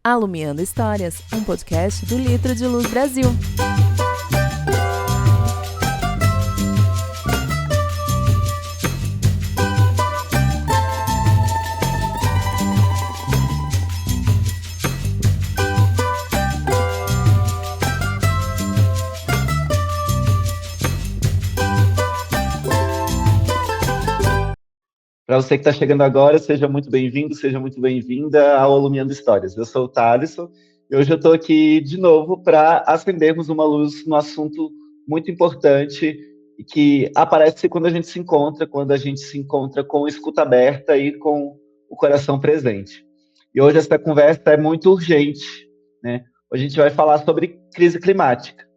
Alumiando Histórias, um podcast do Litro de Luz Brasil. Para você que está chegando agora, seja muito bem-vindo, seja muito bem-vinda ao Alumiando Histórias. Eu sou o Thaleson e hoje eu estou aqui de novo para acendermos uma luz no assunto muito importante e que aparece quando a gente se encontra com a escuta aberta e com o coração presente. E hoje essa conversa é muito urgente, né? Hoje a gente vai falar sobre crise climática,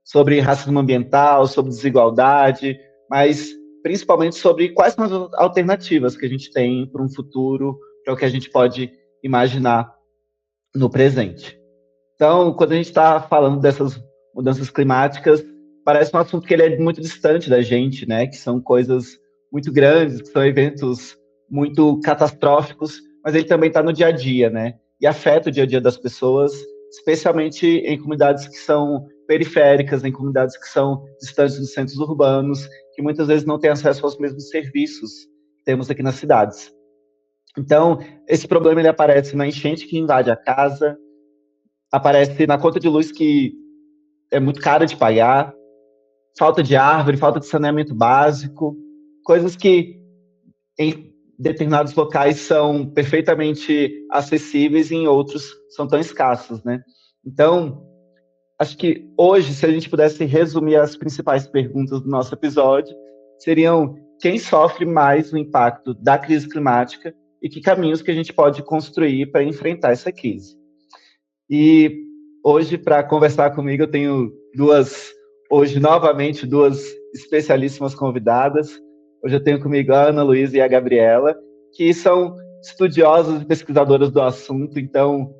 sobre racismo ambiental, sobre desigualdade, mas principalmente sobre quais são as alternativas que a gente tem para um futuro, para o que a gente pode imaginar no presente. Então, quando a gente está falando dessas mudanças climáticas, parece um assunto que ele é muito distante da gente, né? Que são coisas muito grandes, que são eventos muito catastróficos, mas ele também está no dia a dia, né? E afeta o dia a dia das pessoas, especialmente em comunidades que são periféricas, em comunidades que são distantes dos centros urbanos, que muitas vezes não têm acesso aos mesmos serviços que temos aqui nas cidades. Então, esse problema ele aparece na enchente que invade a casa, aparece na conta de luz que é muito cara de pagar, falta de árvore, falta de saneamento básico, coisas que em determinados locais são perfeitamente acessíveis e em outros são tão escassos, né? Então, acho que hoje, se a gente pudesse resumir as principais perguntas do nosso episódio, seriam quem sofre mais o impacto da crise climática e que caminhos que a gente pode construir para enfrentar essa crise. E hoje, para conversar comigo, eu tenho novamente duas especialíssimas convidadas. Hoje eu tenho comigo a Ana Luísa e a Gabriela, que são estudiosas e pesquisadoras do assunto, então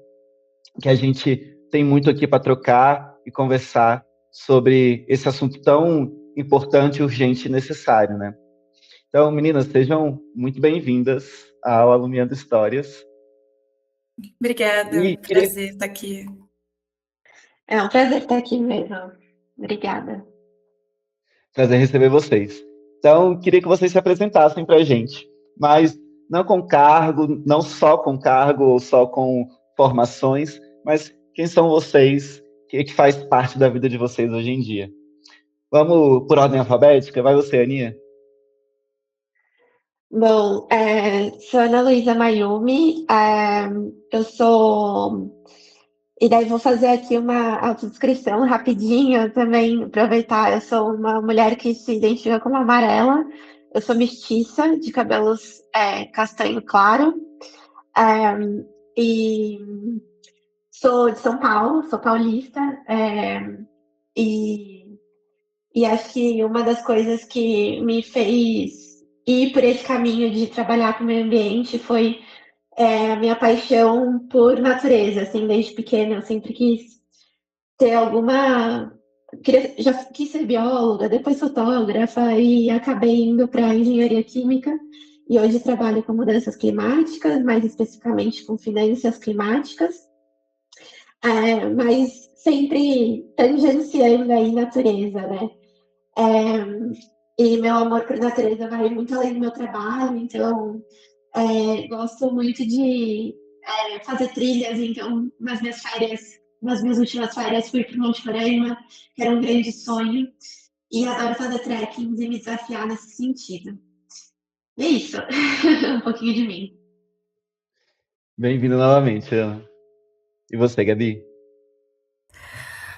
que a gente tem muito aqui para trocar e conversar sobre esse assunto tão importante, urgente e necessário, né? Então, meninas, sejam muito bem-vindas ao Alumiando Histórias. Obrigada, prazer estar aqui. É um prazer estar aqui mesmo. Obrigada. Prazer receber vocês. Então, queria que vocês se apresentassem para a gente, mas não com cargo, não só com cargo ou só com formações, mas quem são vocês, o que faz parte da vida de vocês hoje em dia. Vamos por ordem alfabética? Vai você, Aninha? Bom, sou Ana Luísa Mayumi, eu sou... E daí vou fazer aqui uma autodescrição rapidinho também, aproveitar. Eu sou uma mulher que se identifica como amarela, eu sou mestiça, de cabelos castanho claro, e sou de São Paulo, sou paulista, e acho que uma das coisas que me fez ir por esse caminho de trabalhar com o meio ambiente foi a minha paixão por natureza. Assim, desde pequena eu sempre quis ter já quis ser bióloga, depois fotógrafa e acabei indo para engenharia química e hoje trabalho com mudanças climáticas, mais especificamente com finanças climáticas, mas sempre tangenciando aí natureza, né? E meu amor por natureza vai muito além do meu trabalho, então gosto muito de fazer trilhas. Então, nas minhas últimas férias, fui para o Monte Roraima, que era um grande sonho, e adoro fazer trekkings e me desafiar nesse sentido. É isso, um pouquinho de mim. Bem-vindo novamente, Ana. E você, Gabi?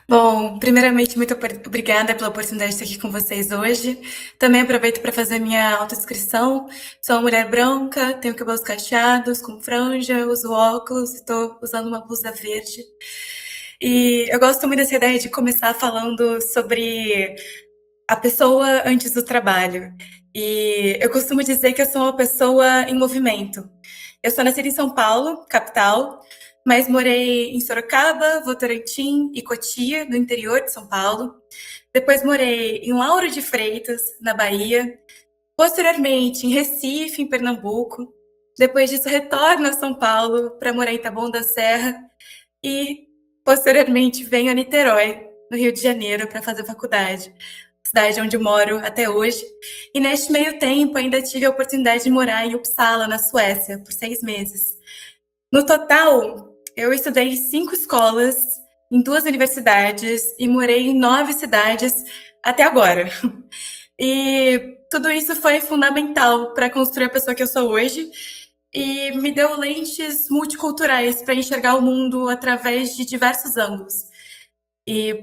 Bom, primeiramente, muito obrigada pela oportunidade de estar aqui com vocês hoje. Também aproveito para fazer minha autodescrição. Sou uma mulher branca, tenho cabelos cacheados, com franja, uso óculos, estou usando uma blusa verde. E eu gosto muito dessa ideia de começar falando sobre a pessoa antes do trabalho. E eu costumo dizer que eu sou uma pessoa em movimento. Eu sou nascida em São Paulo, capital, mas morei em Sorocaba, Votorantim e Cotia, no interior de São Paulo. Depois morei em Lauro de Freitas, na Bahia. Posteriormente, em Recife, em Pernambuco. Depois disso, retorno a São Paulo para morar em Taboão da Serra. e posteriormente venho a Niterói, no Rio de Janeiro, para fazer faculdade, cidade onde moro até hoje. E neste meio tempo ainda tive a oportunidade de morar em Uppsala, na Suécia, por 6 meses. No total, eu estudei em 5 escolas, em 2 universidades e morei em 9 cidades até agora. E tudo isso foi fundamental para construir a pessoa que eu sou hoje e me deu lentes multiculturais para enxergar o mundo através de diversos ângulos. E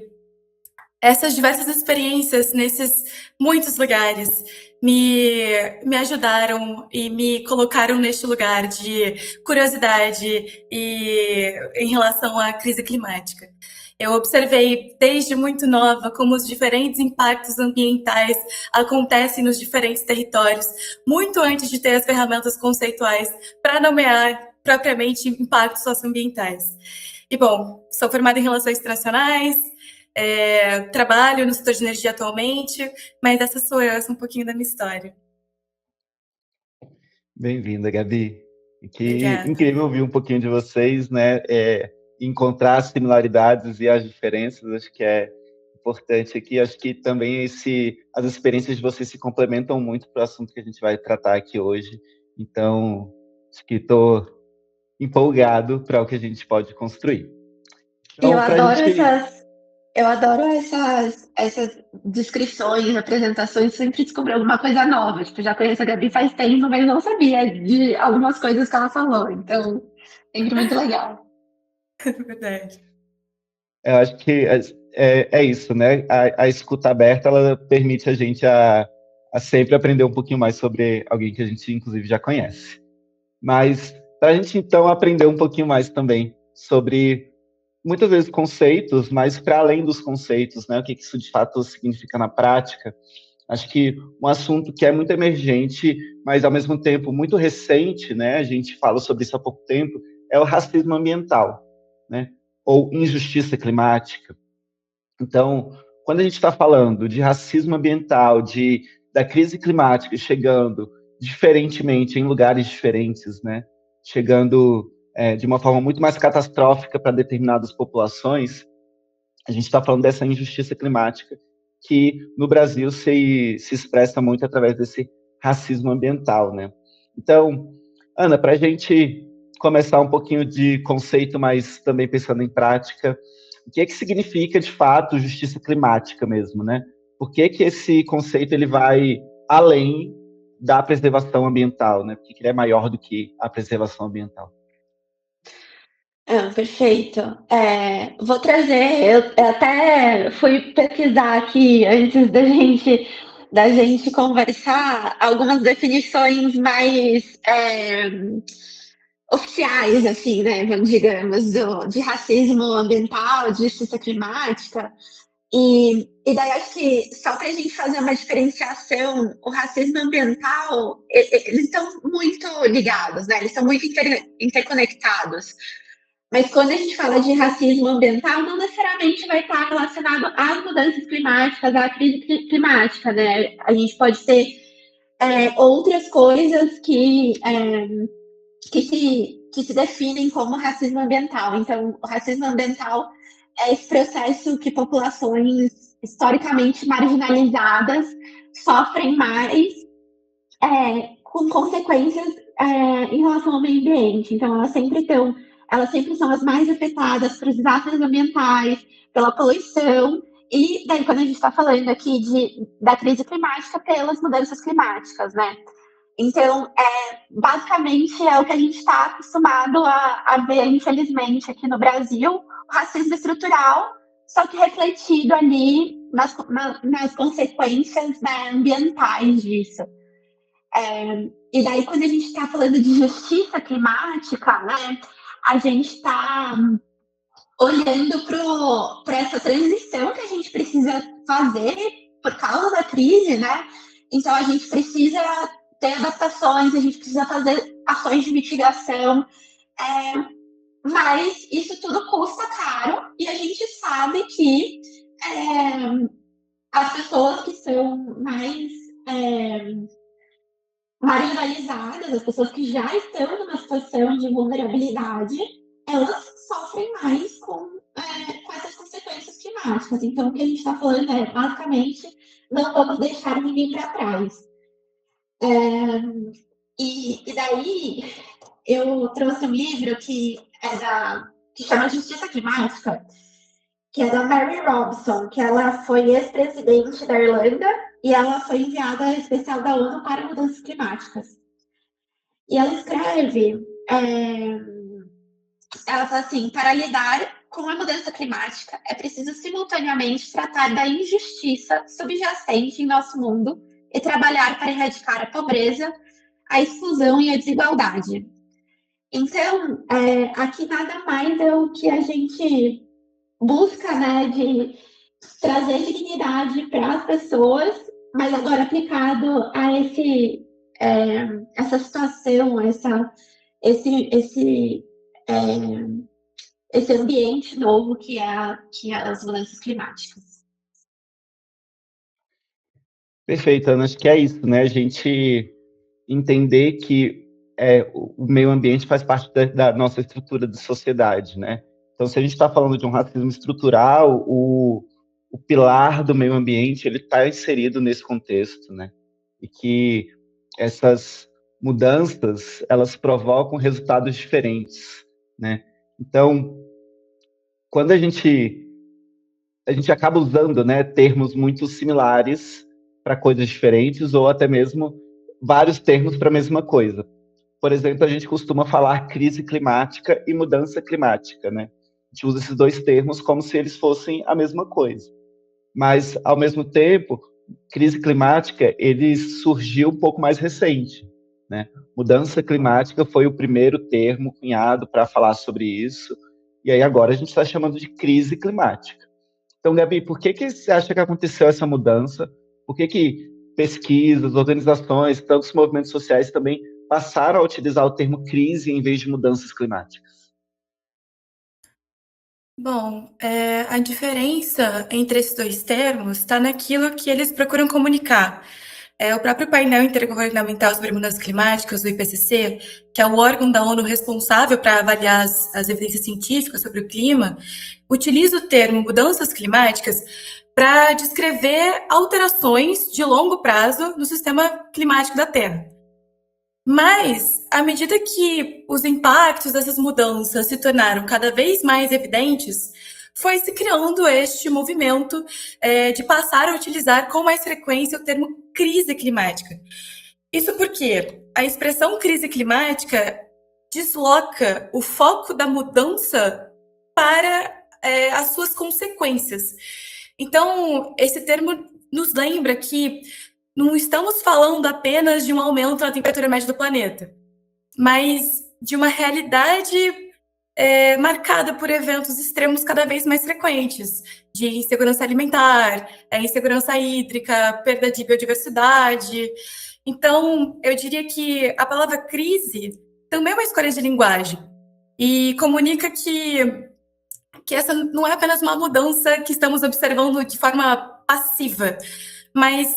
essas diversas experiências nesses muitos lugares me ajudaram e me colocaram neste lugar de curiosidade e em relação à crise climática. Eu observei desde muito nova como os diferentes impactos ambientais acontecem nos diferentes territórios, muito antes de ter as ferramentas conceituais para nomear propriamente impactos socioambientais. E, bom, sou formada em Relações Internacionais, trabalho no setor de energia atualmente, mas essa sou eu, essa é um pouquinho da minha história. Bem-vinda, Gabi. Que Obrigada. incrível ouvir um pouquinho de vocês, né? Encontrar as similaridades e as diferenças, acho que é importante aqui. Acho que também as experiências de vocês se complementam muito para o assunto que a gente vai tratar aqui hoje. Então, acho que estou empolgado para o que a gente pode construir. E eu Então, para a adoro gente... essas descrições, apresentações, sempre descobri alguma coisa nova. Tipo, já conheço a Gabi faz tempo, mas não sabia de algumas coisas que ela falou. Então, sempre muito legal. Verdade. Eu acho que é isso, né? A escuta aberta, ela permite a gente a sempre aprender um pouquinho mais sobre alguém que a gente, inclusive, já conhece. Mas, para a gente, então, aprender um pouquinho mais também sobre, muitas vezes, conceitos, mas para além dos conceitos, né? O que isso, de fato, significa na prática. Acho que um assunto que é muito emergente, mas, ao mesmo tempo, muito recente, né? A gente fala sobre isso há pouco tempo, é o racismo ambiental, né? Ou injustiça climática. Então, quando a gente está falando de racismo ambiental, da crise climática chegando diferentemente, em lugares diferentes, né? Chegando de uma forma muito mais catastrófica para determinadas populações, a gente está falando dessa injustiça climática que no Brasil se expressa muito através desse racismo ambiental, né? Então, Ana, para a gente começar um pouquinho de conceito, mas também pensando em prática, o que significa, de fato, justiça climática mesmo, né? Por que esse conceito ele vai além da preservação ambiental, né? Por que ele é maior do que a preservação ambiental? Perfeito. Vou trazer, eu até fui pesquisar aqui antes da gente conversar algumas definições mais oficiais, assim, né, digamos, de racismo ambiental, de justiça climática. E daí acho que só para a gente fazer uma diferenciação, o racismo ambiental, eles estão muito ligados, né? Eles estão muito interconectados. Mas quando a gente fala de racismo ambiental, não necessariamente vai estar relacionado às mudanças climáticas, à crise climática, né? A gente pode ter outras coisas que se definem como racismo ambiental. Então, o racismo ambiental é esse processo que populações historicamente marginalizadas sofrem mais com consequências em relação ao meio ambiente. Então, elas sempre são as mais afetadas por desastres ambientais, pela poluição, e daí quando a gente está falando aqui da crise climática, pelas mudanças climáticas, né? Então, basicamente é o que a gente está acostumado a ver, infelizmente, aqui no Brasil, o racismo estrutural, só que refletido ali nas consequências, né, ambientais disso. E daí, quando a gente está falando de justiça climática, né, a gente está olhando para essa transição que a gente precisa fazer por causa da crise, né? Então, a gente precisa ter adaptações, a gente precisa fazer ações de mitigação, mas isso tudo custa caro e a gente sabe que as pessoas que são mais marginalizadas, as pessoas que já estão numa situação de vulnerabilidade, elas sofrem mais com essas consequências climáticas. Então, o que a gente está falando é, basicamente, não vamos deixar ninguém para trás. E daí, eu trouxe um livro que chama Justiça Climática, que é da Mary Robson, que ela foi ex-presidente da Irlanda e ela foi enviada especial da ONU para mudanças climáticas. E ela escreve, ela fala assim, para lidar com a mudança climática, é preciso simultaneamente tratar da injustiça subjacente em nosso mundo e trabalhar para erradicar a pobreza, a exclusão e a desigualdade. Então, aqui nada mais é o que a gente busca, né, de trazer dignidade para as pessoas, mas agora aplicado a essa situação, esse ambiente novo que é as mudanças climáticas. Perfeito, Ana. Acho que é isso, né? A gente entender que o meio ambiente faz parte da nossa estrutura de sociedade, né? Então, se a gente está falando de um racismo estrutural, o pilar do meio ambiente ele está inserido nesse contexto, né? E que essas mudanças elas provocam resultados diferentes, né? Então, quando a gente acaba usando, né, termos muito similares para coisas diferentes ou até mesmo vários termos para a mesma coisa. Por exemplo, a gente costuma falar crise climática e mudança climática, né? A gente usa esses dois termos como se eles fossem a mesma coisa. Mas, ao mesmo tempo, crise climática, ele surgiu um pouco mais recente, né? Mudança climática foi o primeiro termo cunhado para falar sobre isso, e aí agora a gente está chamando de crise climática. Então, Gabi, por que você acha que aconteceu essa mudança? Por que pesquisas, organizações, tantos movimentos sociais também passaram a utilizar o termo crise em vez de mudanças climáticas? Bom, a diferença entre esses dois termos está naquilo que eles procuram comunicar. O próprio painel intergovernamental sobre mudanças climáticas, o IPCC, que é o órgão da ONU responsável para avaliar as evidências científicas sobre o clima, utiliza o termo mudanças climáticas para descrever alterações de longo prazo no sistema climático da Terra. Mas, à medida que os impactos dessas mudanças se tornaram cada vez mais evidentes, foi se criando este movimento de passar a utilizar com mais frequência o termo crise climática. Isso porque a expressão crise climática desloca o foco da mudança para as suas consequências. Então, esse termo nos lembra que não estamos falando apenas de um aumento na temperatura média do planeta, mas de uma realidade marcada por eventos extremos cada vez mais frequentes, de insegurança alimentar, insegurança hídrica, perda de biodiversidade. Então, eu diria que a palavra crise também é uma escolha de linguagem e comunica que essa não é apenas uma mudança que estamos observando de forma passiva, mas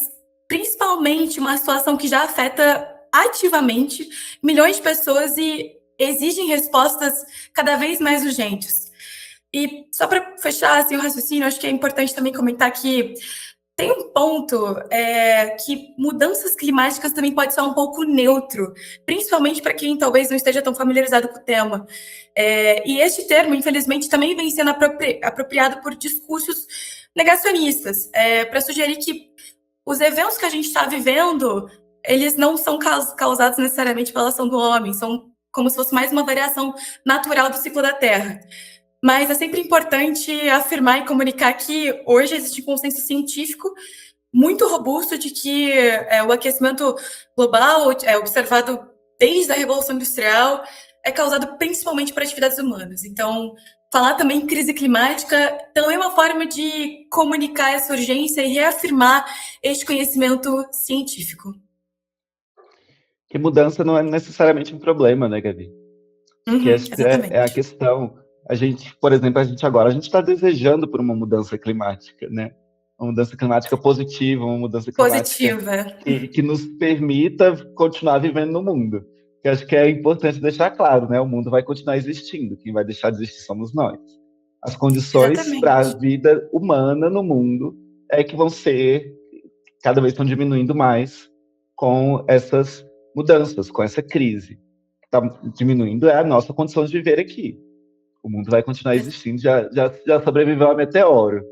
principalmente uma situação que já afeta ativamente milhões de pessoas e exigem respostas cada vez mais urgentes. E só para fechar assim, o raciocínio, acho que é importante também comentar que tem um ponto que mudanças climáticas também pode ser um pouco neutro, principalmente para quem talvez não esteja tão familiarizado com o tema. E este termo, infelizmente, também vem sendo apropriado por discursos negacionistas, para sugerir que os eventos que a gente está vivendo, eles não são causados necessariamente pela ação do homem, são como se fosse mais uma variação natural do ciclo da Terra. Mas é sempre importante afirmar e comunicar que hoje existe um consenso científico muito robusto de que o aquecimento global, observado desde a Revolução Industrial, é causado principalmente por atividades humanas. Então, falar também em crise climática também é uma forma de comunicar essa urgência e reafirmar este conhecimento científico. Que mudança não é necessariamente um problema, né, Gabi? Que essa é a questão. A gente, por exemplo, a gente está desejando por uma mudança climática, né? Uma mudança climática positiva, uma mudança climática que nos permita continuar vivendo no mundo. que acho que é importante deixar claro, né? O mundo vai continuar existindo, quem vai deixar de existir somos nós. As condições para a Exatamente. vida humana no mundo é que vão ser, cada vez estão diminuindo mais com essas mudanças, com essa crise. Está diminuindo é a nossa condição de viver aqui. O mundo vai continuar existindo, já sobreviveu a meteoro,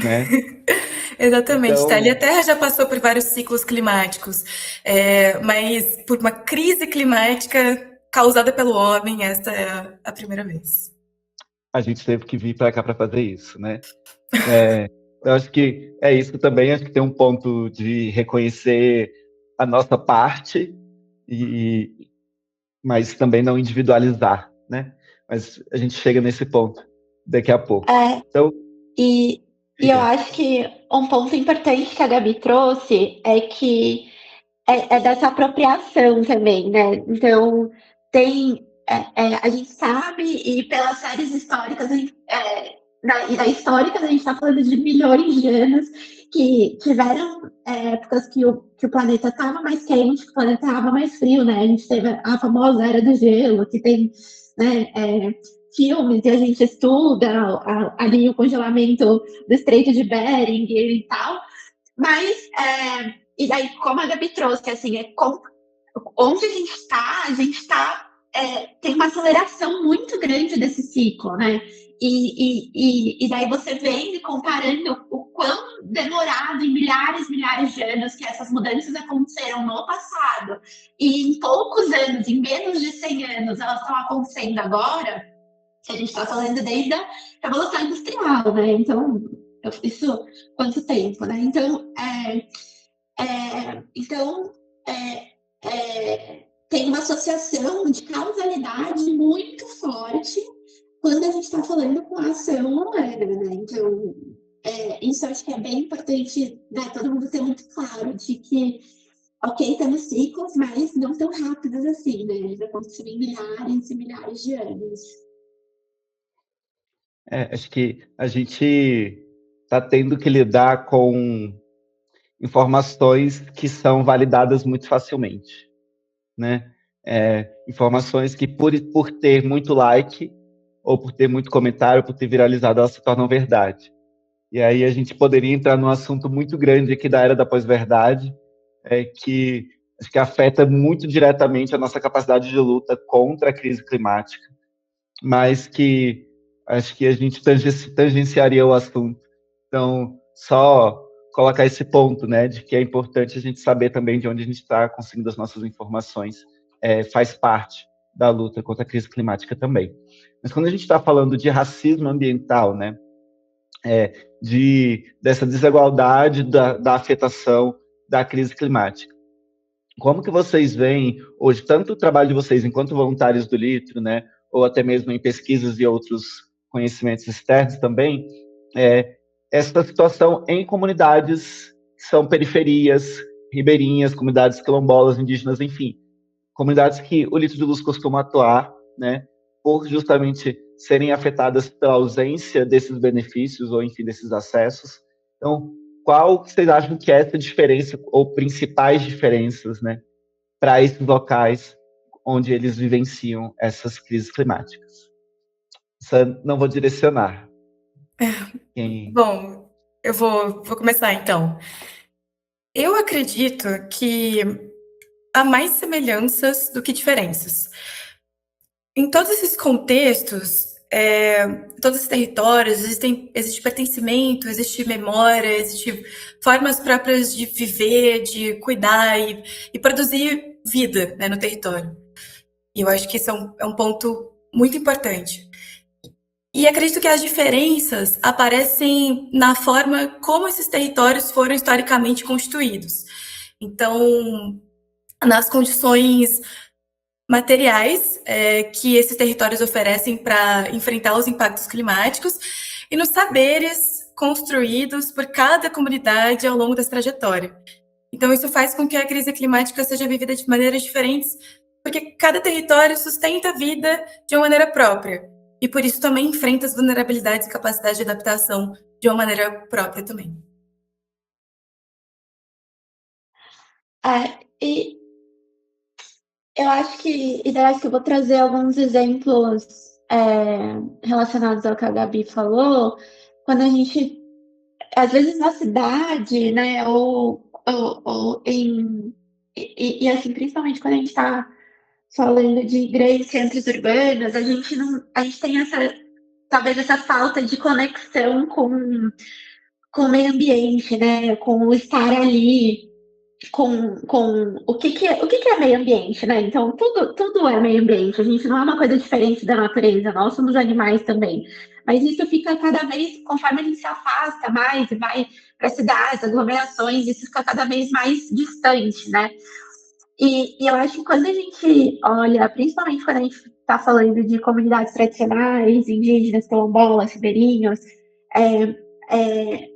né? Exatamente, tá? Ali a Então, Terra já passou por vários ciclos climáticos, mas por uma crise climática causada pelo homem, esta é a primeira vez. a gente teve que vir para cá para fazer isso, né? Eu acho que é isso também. Acho que tem um ponto de reconhecer a nossa parte, e, mas também não individualizar, né? Mas a gente chega nesse ponto daqui a pouco. É, Então, e, e eu diga. acho que um ponto importante que a Gabi trouxe é que é dessa apropriação também, né? Então, a gente sabe, e pelas séries históricas, históricas, a gente está falando de milhões de anos que tiveram épocas que o planeta estava mais quente, que o planeta estava mais frio, né? A gente teve a famosa Era do Gelo, que tem, né, filmes, e a gente estuda ali o congelamento do Estreito de Bering e tal, mas e daí, como a Gabi trouxe, assim, onde a gente está, tem uma aceleração muito grande desse ciclo, né? E daí você vem comparando o quão demorado em milhares de anos que essas mudanças aconteceram no passado, e em poucos anos, em menos de 100 anos, elas estão acontecendo agora, que a gente está falando desde a Revolução Industrial, né? Então, isso, quanto tempo, né? Então, tem uma associação de causalidade muito forte quando a gente está falando com a ação humana, né? Então, isso eu acho que é bem importante, né, todo mundo ter muito claro de que, ok, temos ciclos, mas não tão rápidos assim, né? Eles acontecem em milhares e milhares de anos. Acho que a gente está tendo que lidar com informações que são validadas muito facilmente, né? Informações que, por ter muito like, ou por ter muito comentário, por ter viralizado, elas se tornam verdade. E aí a gente poderia entrar num assunto muito grande aqui da era da pós-verdade, que acho que afeta muito diretamente a nossa capacidade de luta contra a crise climática, mas que acho que a gente tangenciaria o assunto. Então, só colocar esse ponto, né, de que é importante a gente saber também de onde a gente está conseguindo as nossas informações, faz parte da luta contra a crise climática também. Mas quando a gente está falando de racismo ambiental, né, dessa desigualdade da afetação da crise climática, como que vocês veem hoje tanto o trabalho de vocês enquanto voluntários do Litro, né, ou até mesmo em pesquisas e outros conhecimentos externos também, essa situação em comunidades que são periferias, ribeirinhas, comunidades quilombolas, indígenas, enfim, comunidades que o Litro de Luz costuma atuar, né, por justamente serem afetadas pela ausência desses benefícios ou, enfim, desses acessos. Então, qual vocês acham que é essa diferença ou principais diferenças, né, para esses locais onde eles vivenciam essas crises climáticas? Isso eu não vou direcionar. Quem... Bom, eu vou começar então. Eu acredito que há mais semelhanças do que diferenças. Em todos esses contextos, todos esses territórios, existe pertencimento, existe memória, existe formas próprias de viver, de cuidar e produzir vida, né, no território. E eu acho que isso é um ponto muito importante. E acredito que as diferenças aparecem na forma como esses territórios foram historicamente constituídos. Então, nas condições materiais que esses territórios oferecem para enfrentar os impactos climáticos e nos saberes construídos por cada comunidade ao longo dessa trajetória. Então, isso faz com que a crise climática seja vivida de maneiras diferentes, porque cada território sustenta a vida de uma maneira própria. E por isso também enfrenta as vulnerabilidades e capacidade de adaptação de uma maneira própria também. E Eu acho que eu vou trazer alguns exemplos relacionados ao que a Gabi falou, quando a gente, às vezes na cidade, né, ou e assim, principalmente quando a gente está falando de grandes centros urbanos, a gente tem talvez essa falta de conexão com o meio ambiente, né, com o estar ali, com o que é meio ambiente, né? Então, tudo é meio ambiente, a gente não é uma coisa diferente da natureza, nós somos animais também. Mas isso fica cada vez, conforme a gente se afasta mais e vai para cidades, aglomerações, isso fica cada vez mais distante, né? E eu acho que quando a gente olha, principalmente quando a gente está falando de comunidades tradicionais, indígenas, quilombolas, ribeirinhos, é, é,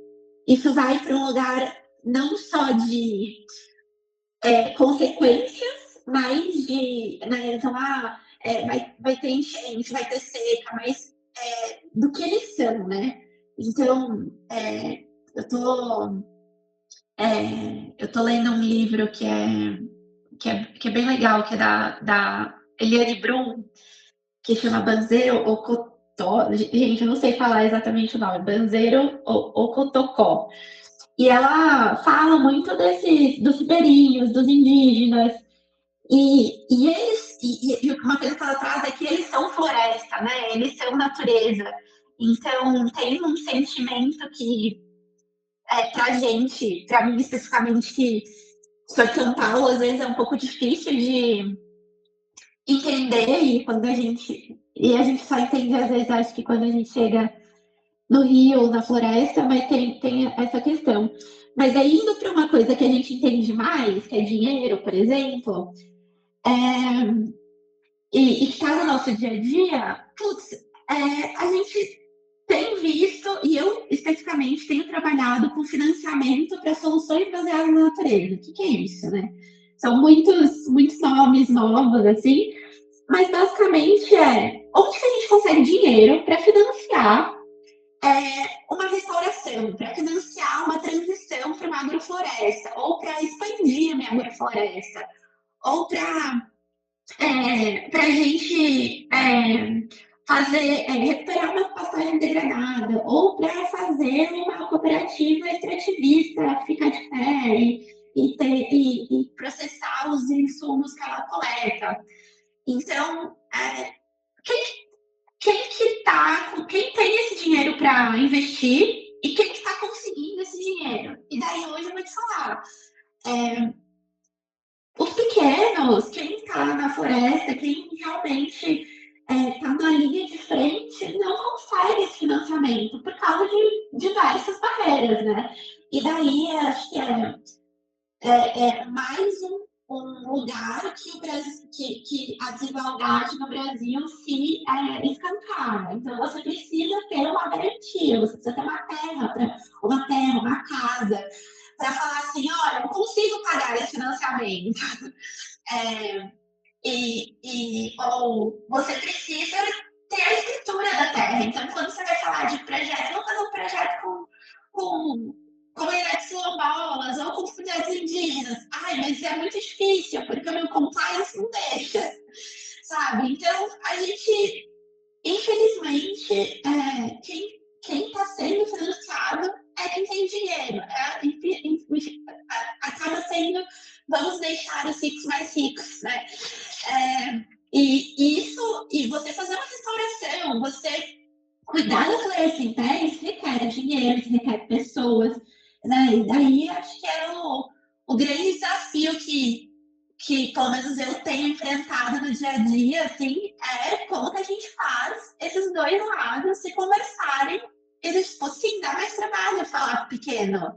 isso vai para um lugar não só de consequências, mas né, então, vai ter enchente, vai ter seca, mas do que eles são, né? Então, eu tô, eu tô lendo um livro que é bem legal, que é da Eliane Brum, que chama Banzeiro Ocotó. Gente, eu não sei falar exatamente o nome, Banzeiro Ocotocó. E ela fala muito dos ribeirinhos, dos indígenas, e uma coisa que ela traz é que eles são floresta, né? Eles são natureza. Então, tem um sentimento que, pra gente, pra mim especificamente, que sou de São Paulo, às vezes é um pouco difícil de entender, e a gente só entende, às vezes, acho que quando a gente chega no Rio, na floresta, mas tem essa questão. Mas aí, indo para uma coisa que a gente entende mais, que é dinheiro, por exemplo, e que está no nosso dia a dia, putz, a gente tem visto, e eu especificamente tenho trabalhado com financiamento para soluções baseadas na natureza. O que é isso, né? São muitos nomes novos, assim, mas basicamente onde que a gente consegue dinheiro para financiar uma restauração, para financiar uma transição para uma agrofloresta, ou para expandir a minha agrofloresta, ou para a gente recuperar uma pastagem degradada, ou para fazer uma cooperativa extrativista ficar de pé e processar os insumos que ela coleta. Então, quem tem esse dinheiro para investir e quem está conseguindo esse dinheiro? E daí hoje eu vou te falar. Os pequenos, quem está na floresta, quem realmente está na linha de frente, não consegue esse financiamento por causa de diversas barreiras, né? E daí acho que é mais um lugar que o Brasil, que a desigualdade no Brasil se escancara. Então você precisa ter uma garantia, você precisa ter uma casa, para falar assim, olha, eu não consigo pagar esse financiamento. Ou você precisa ter a escritura da terra. Então, quando você vai falar de projeto, não fazer um projeto com comunidades quilombolas ou com comunidades indígenas. Ai, mas é muito difícil, porque o meu compliance não deixa, sabe? Então, a gente, infelizmente, quem está sendo financiado é quem tem dinheiro. Acaba sendo, vamos deixar os ricos mais ricos, né? E você fazer uma restauração, você cuidar da floresta em pé, isso requer dinheiro, isso requer pessoas, né? E daí acho que é o grande desafio que pelo menos eu tenho enfrentado no dia a dia, assim, como que a gente faz esses dois lados se conversarem e, sim, dá mais trabalho falar com o pequeno.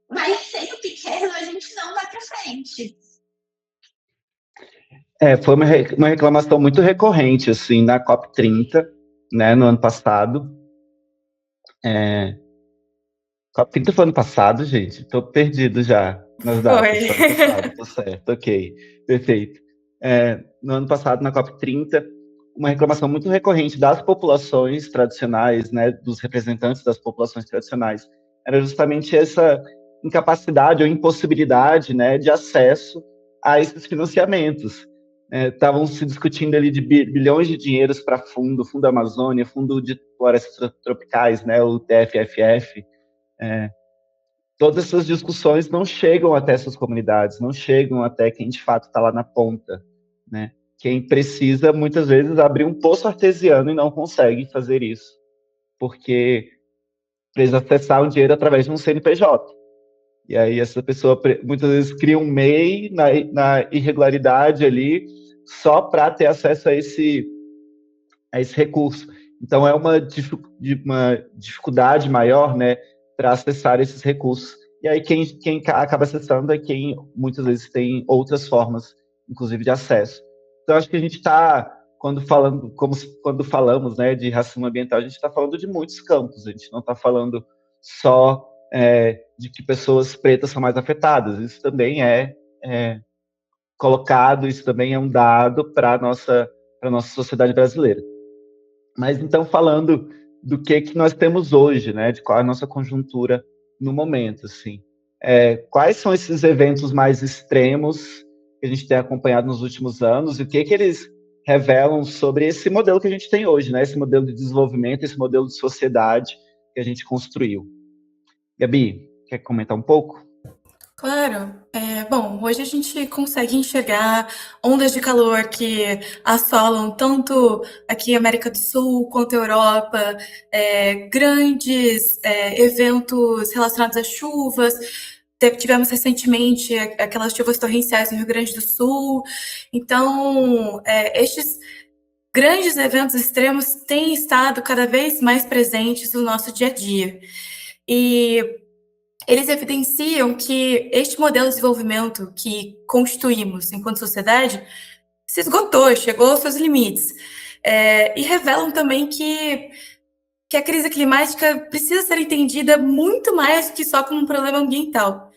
Mas sem o pequeno a gente não vai para frente. Foi uma reclamação muito recorrente, assim, na COP30, né, no ano passado. COP30 foi ano passado, gente? Estou perdido já nas datas. Foi ano passado, tô certo, ok, perfeito. No ano passado, na COP30, uma reclamação muito recorrente das populações tradicionais, né, dos representantes das populações tradicionais, era justamente essa incapacidade ou impossibilidade, né, de acesso a esses financiamentos. estavam se discutindo ali de bilhões de dinheiros para Fundo Amazônia, Fundo de Florestas Tropicais, né, o TFFF. Todas essas discussões não chegam até essas comunidades, não chegam até quem de fato está lá na ponta, né? Quem precisa, muitas vezes, abrir um poço artesiano e não consegue fazer isso, porque precisa acessar o dinheiro através de um CNPJ. E aí essa pessoa muitas vezes cria um MEI na irregularidade ali, só para ter acesso a esse recurso. Então é uma dificuldade maior, né, para acessar esses recursos. E aí quem acaba acessando é quem muitas vezes tem outras formas, inclusive de acesso. Então acho que a gente está, quando falamos, né, de racismo ambiental, a gente está falando de muitos campos. A gente não está falando só de que pessoas pretas são mais afetadas. Isso também é colocado, isso também é um dado para a nossa sociedade brasileira. Mas então, falando do que nós temos hoje, né, de qual é a nossa conjuntura no momento, assim, quais são esses eventos mais extremos que a gente tem acompanhado nos últimos anos e o que eles revelam sobre esse modelo que a gente tem hoje, né, esse modelo de desenvolvimento, esse modelo de sociedade que a gente construiu. Gabi, quer comentar um pouco? Claro. Bom, hoje a gente consegue enxergar ondas de calor que assolam tanto aqui a América do Sul quanto a Europa, grandes eventos relacionados a chuvas. Tivemos recentemente aquelas chuvas torrenciais no Rio Grande do Sul. Então, estes grandes eventos extremos têm estado cada vez mais presentes no nosso dia a dia. E eles evidenciam que este modelo de desenvolvimento que constituímos enquanto sociedade se esgotou, chegou aos seus limites. E revelam também que a crise climática precisa ser entendida muito mais que só como um problema ambiental.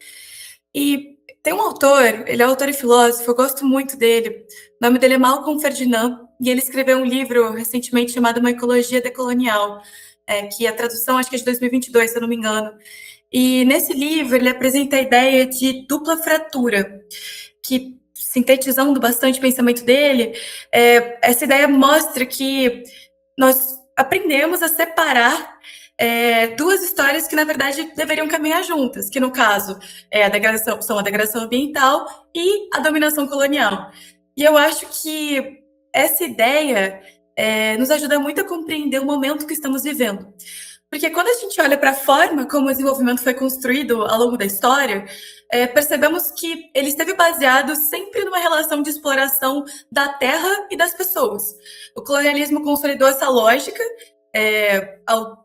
E tem um autor, ele é autor e filósofo, eu gosto muito dele, o nome dele é Malcolm Ferdinand, e ele escreveu um livro recentemente chamado Uma Ecologia Decolonial, que a tradução acho que é de 2022, se eu não me engano. E nesse livro ele apresenta a ideia de dupla fratura, que, sintetizando bastante o pensamento dele, essa ideia mostra que nós aprendemos a separar duas histórias que, na verdade, deveriam caminhar juntas, que, no caso, são a degradação ambiental e a dominação colonial. E eu acho que essa ideia nos ajuda muito a compreender o momento que estamos vivendo. Porque quando a gente olha para a forma como o desenvolvimento foi construído ao longo da história, percebemos que ele esteve baseado sempre numa relação de exploração da terra e das pessoas. O colonialismo consolidou essa lógica ao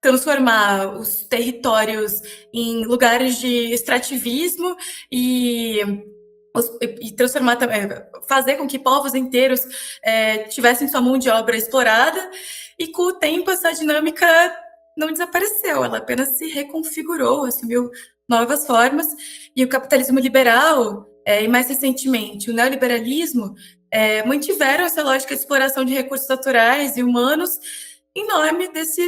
transformar os territórios em lugares de extrativismo e transformar, fazer com que povos inteiros tivessem sua mão de obra explorada. E com o tempo essa dinâmica não desapareceu, ela apenas se reconfigurou, assumiu novas formas, e o capitalismo liberal, e mais recentemente o neoliberalismo, mantiveram essa lógica de exploração de recursos naturais e humanos em nome desse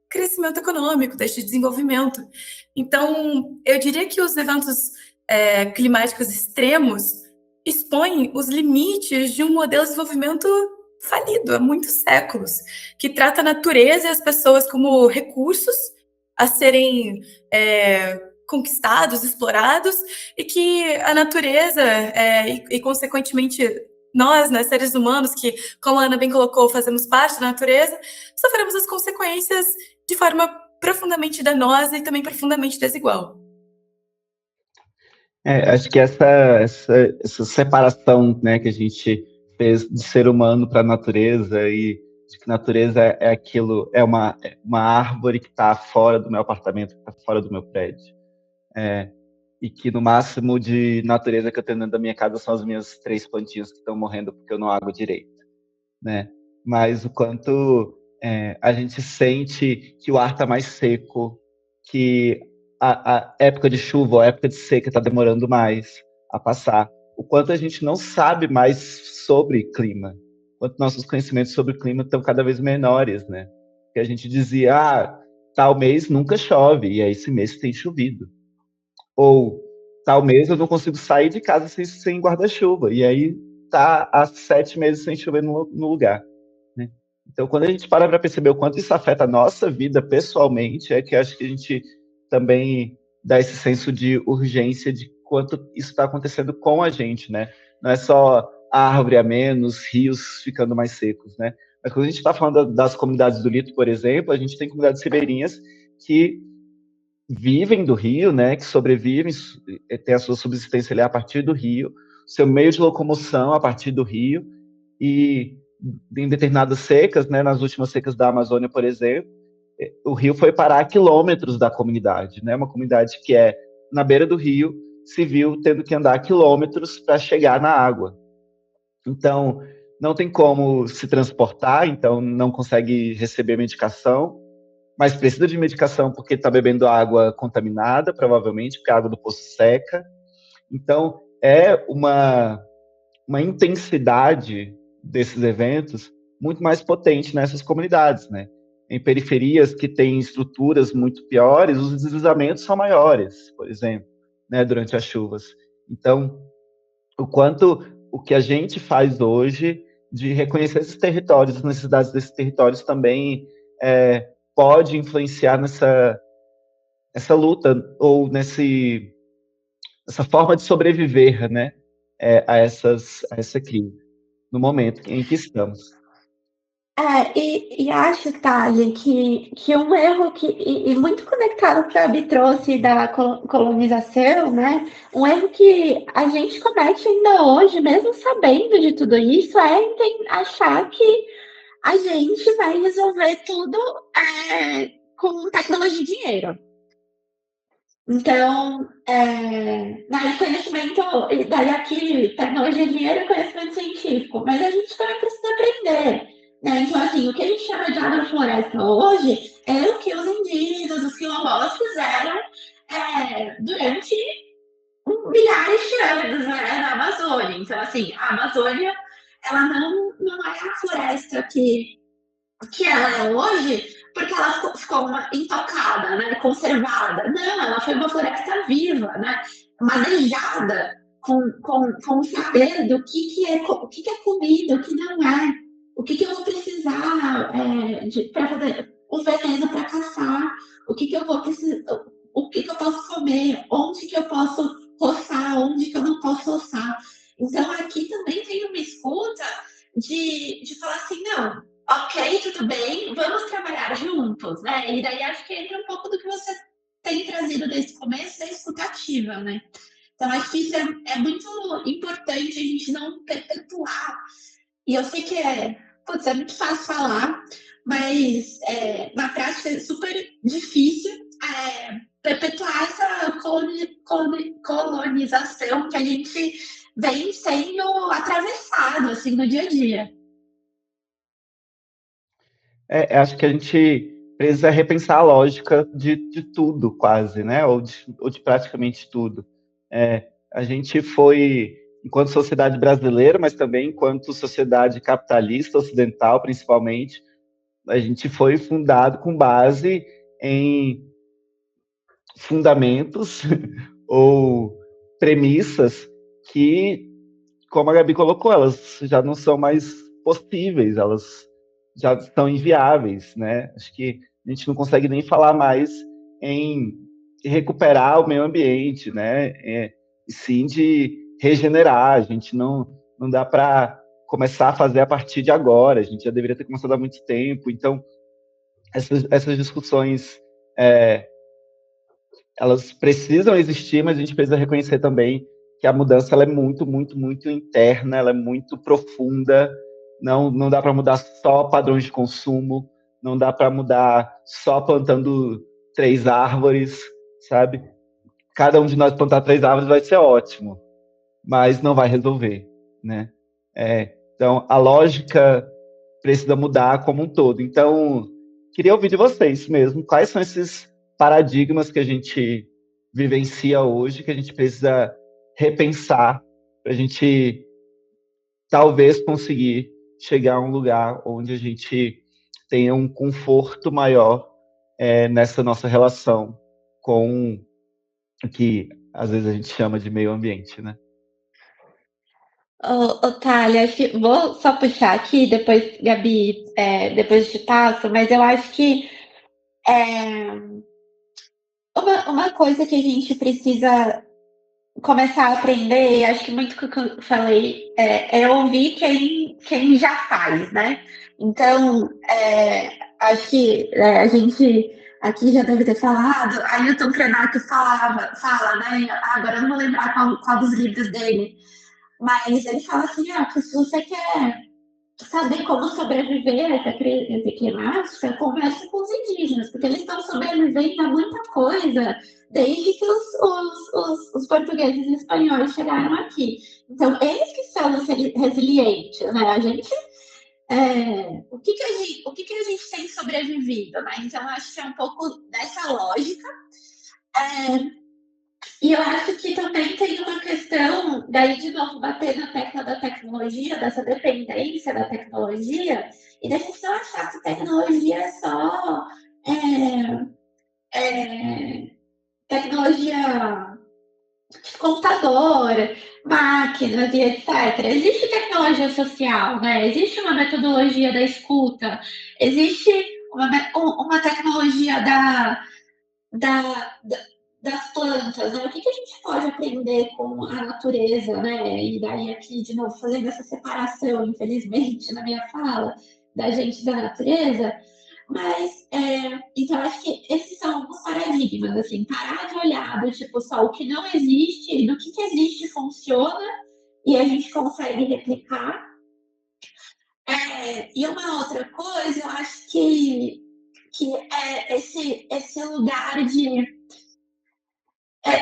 crescimento econômico, deste desenvolvimento. Então, eu diria que os eventos climáticos extremos expõem os limites de um modelo de desenvolvimento falido há muitos séculos, que trata a natureza e as pessoas como recursos a serem conquistados, explorados, e que a natureza e consequentemente nós, né, seres humanos, que, como a Ana bem colocou, fazemos parte da natureza, sofremos as consequências de forma profundamente danosa e também profundamente desigual. Acho que essa separação, né, que a gente fez de ser humano para a natureza, e de que a natureza é aquilo, é uma árvore que está fora do meu apartamento, que está fora do meu prédio. E que no máximo de natureza que eu tenho dentro da minha casa são as minhas 3 plantinhas que estão morrendo porque eu não ago direito, né? Mas o quanto a gente sente que o ar está mais seco, que a época de chuva ou a época de seca está demorando mais a passar, o quanto a gente não sabe mais sobre clima, o quanto nossos conhecimentos sobre o clima estão cada vez menores, né? Que a gente dizia, tal mês nunca chove, e aí esse mês tem chovido. Ou tal mês eu não consigo sair de casa sem guarda-chuva, e aí está há 7 meses sem chover no lugar, né? Então, quando a gente para perceber o quanto isso afeta a nossa vida pessoalmente, é que acho que a gente também dá esse senso de urgência de quanto isso está acontecendo com a gente, né? Não é só árvore a menos, rios ficando mais secos, né? Mas quando a gente está falando das comunidades do Lito, por exemplo, a gente tem comunidades ribeirinhas que vivem do rio, né? Que sobrevivem, têm a sua subsistência ali a partir do rio, seu meio de locomoção a partir do rio, e em determinadas secas, né? Nas últimas secas da Amazônia, por exemplo, o rio foi parar a quilômetros da comunidade, né? Uma comunidade que é na beira do rio se viu tendo que andar quilômetros para chegar na água. Então, não tem como se transportar, então não consegue receber medicação, mas precisa de medicação porque está bebendo água contaminada, provavelmente, porque a água do poço seca. Então, é uma intensidade desses eventos muito mais potente nessas comunidades, né? Em periferias que têm estruturas muito piores, os deslizamentos são maiores, por exemplo, né, durante as chuvas. Então, o que a gente faz hoje de reconhecer esses territórios, as necessidades desses territórios também pode influenciar nessa luta ou nessa forma de sobreviver, né, a essa crise, no momento em que estamos. E acho, Thali, que um erro e muito conectado ao que a Abi trouxe da colonização, né? Um erro que a gente comete ainda hoje, mesmo sabendo de tudo isso, é achar que a gente vai resolver tudo com tecnologia e dinheiro. Então, daí conhecimento, daí aqui, tecnologia e dinheiro é conhecimento científico, mas a gente também precisa aprender, né? Então, assim, o que a gente chama de agrofloresta hoje é o que os indígenas, os quilombolas fizeram durante milhares de anos, né, na Amazônia. Então, assim, a Amazônia, ela não é a floresta que ela é hoje porque ela ficou intocada, né, conservada. Não, ela foi uma floresta viva, né, manejada com o saber do que é comida, o que não é, o que eu vou precisar para fazer o veneno para caçar, o que eu vou precisar, o que eu posso comer, onde que eu posso roçar, onde que eu não posso roçar. Então, aqui também tem uma escuta de falar assim, não, ok, tudo bem, vamos trabalhar juntos, né? E daí acho que entra um pouco do que você tem trazido desde o começo, da escutativa, né? Então, acho que isso é muito importante a gente não perpetuar. E eu sei que é muito fácil falar, mas na prática é super difícil perpetuar essa colonização que a gente vem sendo atravessado assim, no dia a dia. Acho que a gente precisa repensar a lógica de tudo, quase, né? Ou de praticamente tudo. A gente foi, enquanto sociedade brasileira, mas também enquanto sociedade capitalista ocidental, principalmente, a gente foi fundado com base em fundamentos ou premissas que, como a Gabi colocou, elas já não são mais possíveis, elas já são inviáveis, né? Acho que a gente não consegue nem falar mais em recuperar o meio ambiente, né? E sim de regenerar. A gente não dá para começar a fazer a partir de agora. A gente já deveria ter começado há muito tempo. Então, essas discussões elas precisam existir, mas a gente precisa reconhecer também que a mudança ela é muito, muito, muito interna, ela é muito profunda. Não dá para mudar só padrões de consumo, não dá para mudar só plantando 3 árvores, sabe? Cada um de nós plantar 3 árvores vai ser ótimo, mas não vai resolver, né? Então, a lógica precisa mudar como um todo. Então, queria ouvir de vocês mesmo, quais são esses paradigmas que a gente vivencia hoje, que a gente precisa repensar para a gente talvez conseguir chegar a um lugar onde a gente tenha um conforto maior nessa nossa relação com o que às vezes a gente chama de meio ambiente, né? Thalia, acho que vou só puxar aqui, depois, Gabi, depois eu te passo, mas eu acho que é, uma coisa que a gente precisa começar a aprender, e acho que muito que eu falei, é ouvir quem já faz, né? Então, acho que a gente aqui já deve ter falado, Ailton Krenak fala, né? Agora eu não vou lembrar qual dos livros dele, mas ele fala assim, que se você quer saber como sobreviver a essa crise climática, converse com os indígenas, porque eles estão sobrevivendo a muita coisa desde que os portugueses e espanhóis chegaram aqui. Então, eles que são os resilientes, né? A gente o que que a gente tem sobrevivido, né? Então, acho que é um pouco dessa lógica. E eu acho que também tem uma questão, daí de novo, bater na tecla da tecnologia, dessa dependência da tecnologia, e da gente não achar que tecnologia é só tecnologia de computador, máquinas e etc. Existe tecnologia social, né? Existe uma metodologia da escuta, existe uma tecnologia da, das plantas, né? O que a gente pode aprender com a natureza, né? E daí aqui, de novo, fazendo essa separação, infelizmente, na minha fala, da gente e da natureza, mas, então, acho que esses são alguns paradigmas, assim, parar de olhar do tipo só o que não existe e do que existe funciona e a gente consegue replicar. E uma outra coisa, eu acho que é esse lugar de.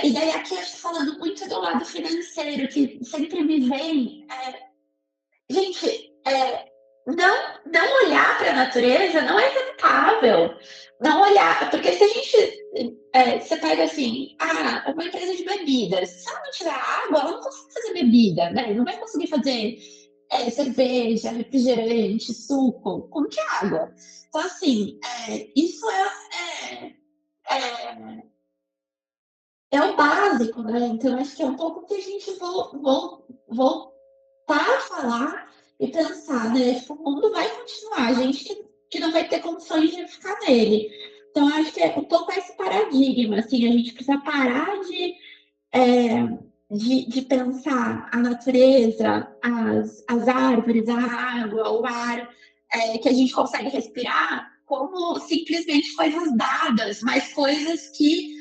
E daí aqui eu estou falando muito do lado financeiro, que sempre me vem. Gente, não olhar para a natureza não é rentável. Não olhar, porque se a gente. Você pega assim, uma empresa de bebidas, se ela não tiver água, ela não consegue fazer bebida, né? Não vai conseguir fazer cerveja, refrigerante, suco, como que é água? Então, assim, isso é o básico, né? Então, acho que é um pouco que a gente voltar a falar e pensar, né? Tipo, o mundo vai continuar, a gente que não vai ter condições de ficar nele. Então, acho que é um pouco esse paradigma, assim, a gente precisa parar de pensar a natureza, as árvores, a água, o ar, que a gente consegue respirar como simplesmente coisas dadas, mas coisas que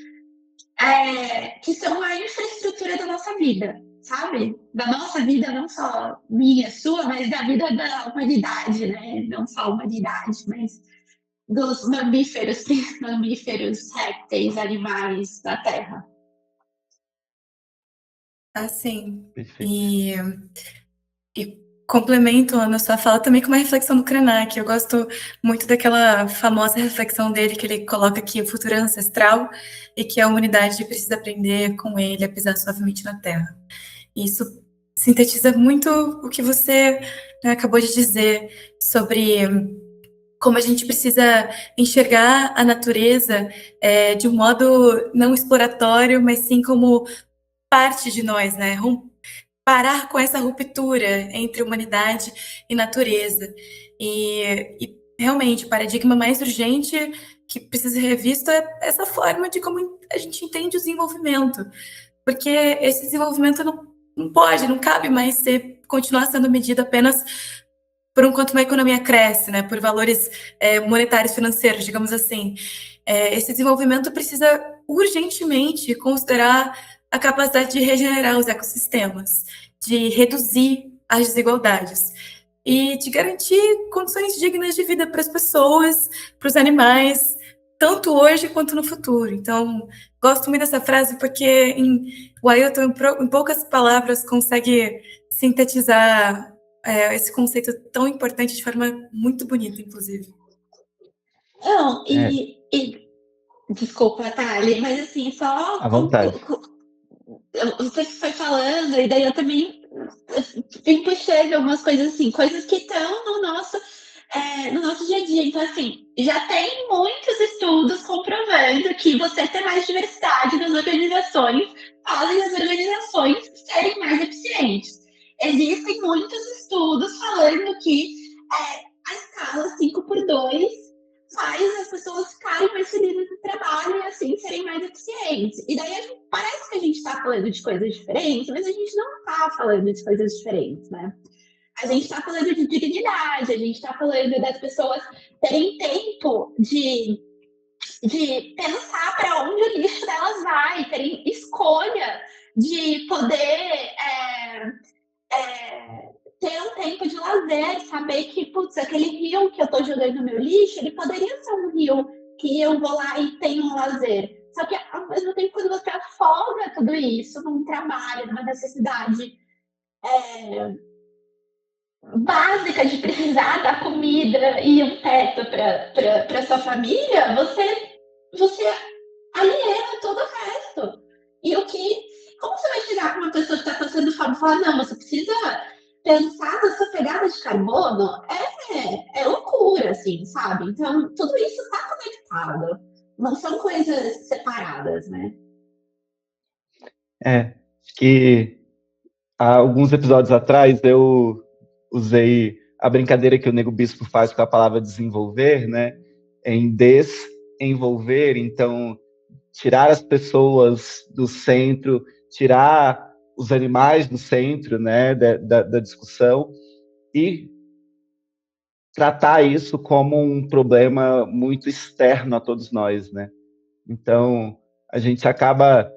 são a infraestrutura da nossa vida, sabe? Da nossa vida, não só minha, sua, mas da vida da humanidade, né? Não só a humanidade, mas dos mamíferos, mamíferos, répteis, animais da Terra. Assim, Perfeito. e complemento, Ana, sua fala também com uma reflexão do Krenak. Eu gosto muito daquela famosa reflexão dele, que ele coloca que o futuro é ancestral e que a humanidade precisa aprender com ele a pisar suavemente na terra. E isso sintetiza muito o que você, né, acabou de dizer sobre como a gente precisa enxergar a natureza de um modo não exploratório, mas sim como parte de nós, né? Parar com essa ruptura entre humanidade e natureza. E realmente, o paradigma mais urgente que precisa ser revisto é essa forma de como a gente entende o desenvolvimento. Porque esse desenvolvimento não pode, não cabe mais continuar sendo medido apenas por quanto uma economia cresce, né, por valores monetários financeiros, digamos assim. Esse desenvolvimento precisa urgentemente considerar a capacidade de regenerar os ecossistemas, de reduzir as desigualdades e de garantir condições dignas de vida para as pessoas, para os animais, tanto hoje quanto no futuro. Então, gosto muito dessa frase porque o Ailton, em poucas palavras, consegue sintetizar esse conceito tão importante de forma muito bonita, inclusive. Não, desculpa, Thali, mas assim, só À vontade. você foi falando, e daí eu também vim puxando algumas coisas assim, coisas que estão no nosso dia a dia. Então, assim, já tem muitos estudos comprovando que você ter mais diversidade nas organizações fazem as organizações serem mais eficientes. existem muitos estudos falando que a escala 5x2 faz as pessoas ficarem mais felizes no trabalho e assim serem mais eficientes. E daí parece que a gente está falando de coisas diferentes, mas a gente não está falando de coisas diferentes, né? A gente está falando de dignidade, a gente está falando das pessoas terem tempo de pensar para onde o lixo delas vai, terem escolha de poder ter um tempo de lazer, saber que, putz, aquele rio que eu estou jogando meu lixo, ele poderia ser um rio que eu vou lá e tenho um lazer. Só que, ao mesmo tempo, quando você afoga tudo isso num trabalho, numa necessidade básica de precisar da comida e um teto para sua família, você aliena todo o resto. E como você vai chegar para uma pessoa que está passando fome e falar, não, você precisa pensar na sua pegada de carbono? É loucura, assim, sabe? Então, tudo isso está conectado. Não são coisas separadas, né? Acho que há alguns episódios atrás eu usei a brincadeira que o Nego Bispo faz com a palavra desenvolver, né? Em desenvolver, então tirar as pessoas do centro, tirar os animais do centro, né, da discussão e tratar isso como um problema muito externo a todos nós, né? Então, a gente acaba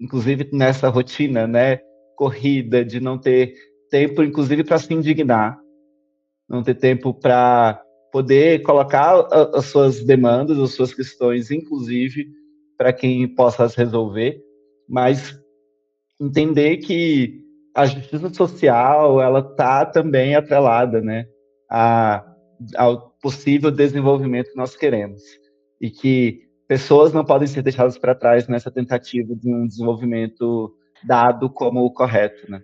inclusive nessa rotina, né, corrida, de não ter tempo, inclusive, para se indignar, não ter tempo para poder colocar as suas demandas, as suas questões, inclusive, para quem possa as resolver, mas entender que a justiça social, ela está também atrelada, né, ao possível desenvolvimento que nós queremos, e que pessoas não podem ser deixadas para trás nessa tentativa de um desenvolvimento dado como o correto, né?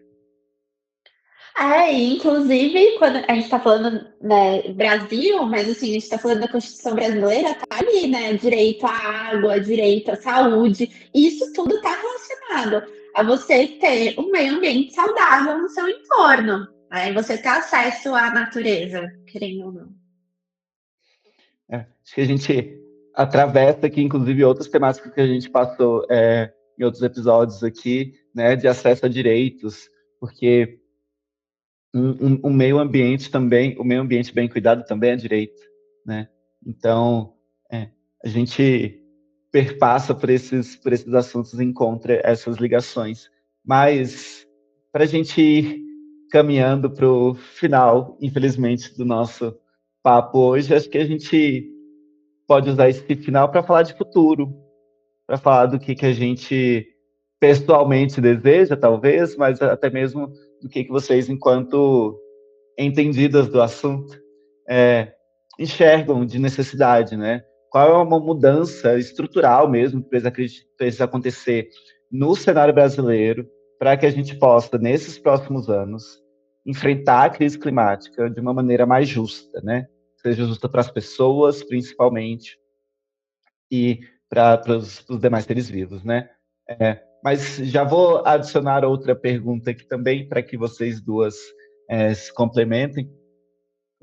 E inclusive, quando a gente está falando, né, Brasil, mas assim, a gente está falando da Constituição brasileira, tá ali, né, direito à água, direito à saúde, isso tudo está relacionado a você ter um meio ambiente saudável no seu entorno, né, e você ter acesso à natureza, querendo ou não. Acho que a gente atravessa aqui, inclusive, outras temáticas que a gente passou em outros episódios aqui, né, de acesso a direitos, porque o meio ambiente também, o meio ambiente bem cuidado também é direito, né? Então, a gente perpassa por esses assuntos e encontra essas ligações. Mas, para a gente ir caminhando para o final, infelizmente, do nosso papo hoje, acho que a gente pode usar esse final para falar de futuro, para falar do que a gente pessoalmente deseja, talvez, mas até mesmo do que vocês, enquanto entendidas do assunto, enxergam de necessidade, né? Qual é uma mudança estrutural mesmo que precisa acontecer no cenário brasileiro para que a gente possa, nesses próximos anos, enfrentar a crise climática de uma maneira mais justa, né? Seja justa para as pessoas, principalmente, e para os demais seres vivos, né? Mas já vou adicionar outra pergunta aqui também, para que vocês duas se complementem,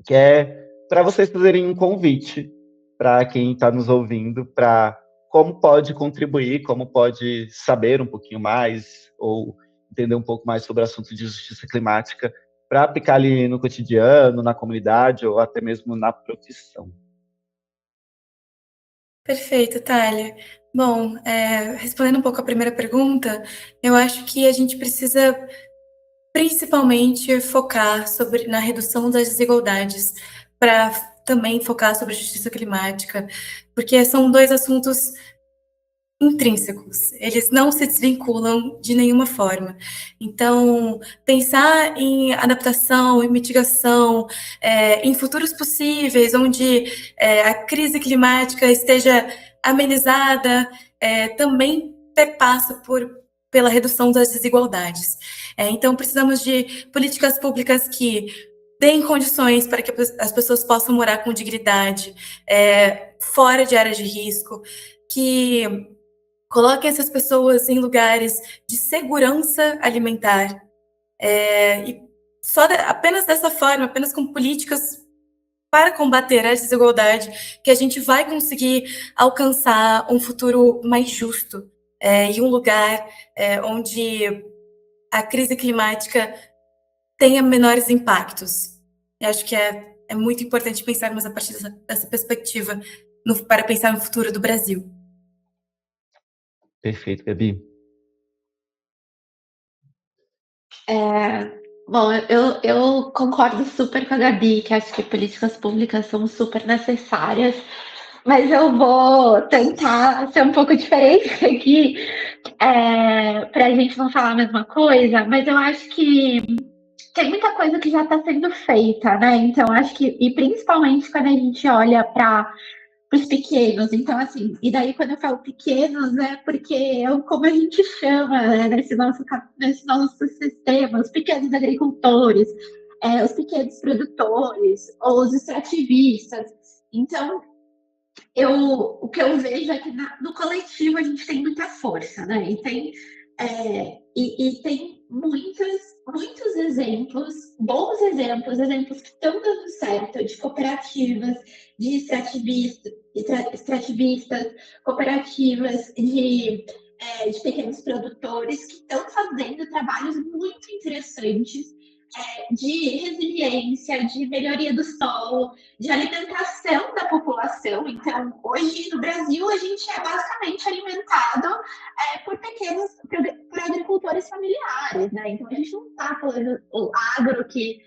que é para vocês fazerem um convite para quem está nos ouvindo, para como pode contribuir, como pode saber um pouquinho mais, ou entender um pouco mais sobre o assunto de justiça climática, para aplicar ali no cotidiano, na comunidade, ou até mesmo na profissão. Perfeito, Thalia. Bom, respondendo um pouco a primeira pergunta, eu acho que a gente precisa principalmente focar na redução das desigualdades, para também focar sobre a justiça climática, porque são dois assuntos intrínsecos, eles não se desvinculam de nenhuma forma. Então, pensar em adaptação, em mitigação, em futuros possíveis, onde a crise climática esteja amenizada, também passa pela redução das desigualdades. Então, precisamos de políticas públicas que deem condições para que as pessoas possam morar com dignidade, fora de áreas de risco, que coloquem essas pessoas em lugares de segurança alimentar, E apenas dessa forma, apenas com políticas para combater a desigualdade, que a gente vai conseguir alcançar um futuro mais justo, e um lugar onde a crise climática tenha menores impactos. Eu acho que é muito importante pensarmos a partir dessa perspectiva para pensar no futuro do Brasil. Perfeito, Gabi. Bom, eu concordo super com a Gabi, que acho que políticas públicas são super necessárias, mas eu vou tentar ser um pouco diferente aqui, para a gente não falar a mesma coisa, mas eu acho que tem muita coisa que já está sendo feita, né? Então, acho que, e principalmente quando a gente olha para os pequenos, então, assim, e daí quando eu falo pequenos, é porque é como a gente chama, né, nesse nosso sistema, os pequenos agricultores, os pequenos produtores, ou os extrativistas. Então, o que eu vejo é que no coletivo a gente tem muita força, né? E tem muitos exemplos, bons exemplos, exemplos que estão dando certo, de cooperativas, de extrativistas, cooperativas de pequenos produtores que estão fazendo trabalhos muito interessantes de resiliência, de melhoria do solo, de alimentação da população. Então, hoje no Brasil, a gente é basicamente alimentado por agricultores familiares, né? Então, a gente não está falando o agro que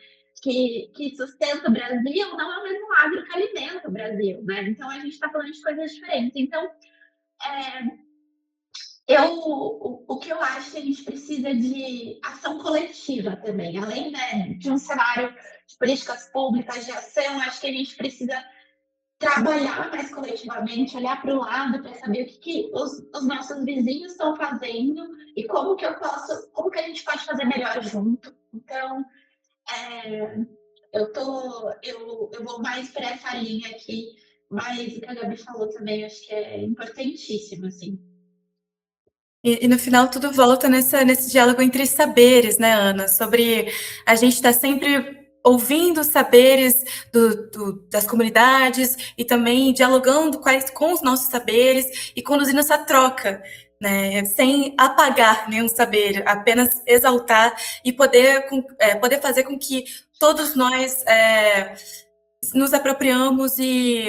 sustenta o Brasil, não é o mesmo agro que alimenta o Brasil, né? Então, a gente está falando de coisas diferentes. Então, o que eu acho que a gente precisa de ação coletiva também, além, né, de um cenário de políticas públicas, de ação, acho que a gente precisa trabalhar mais coletivamente, olhar para o lado para saber o que os nossos vizinhos estão fazendo e como que a gente pode fazer melhor junto. Então, eu vou mais para essa linha aqui, mas o que a Gabi falou também acho que é importantíssimo, assim. E no final tudo volta nesse diálogo entre saberes, né, Ana? Sobre a gente estar sempre ouvindo os saberes das comunidades e também dialogando com os nossos saberes e conduzindo essa troca, né? Sem apagar nenhum saber, apenas exaltar e poder fazer com que todos nós nos apropriamos e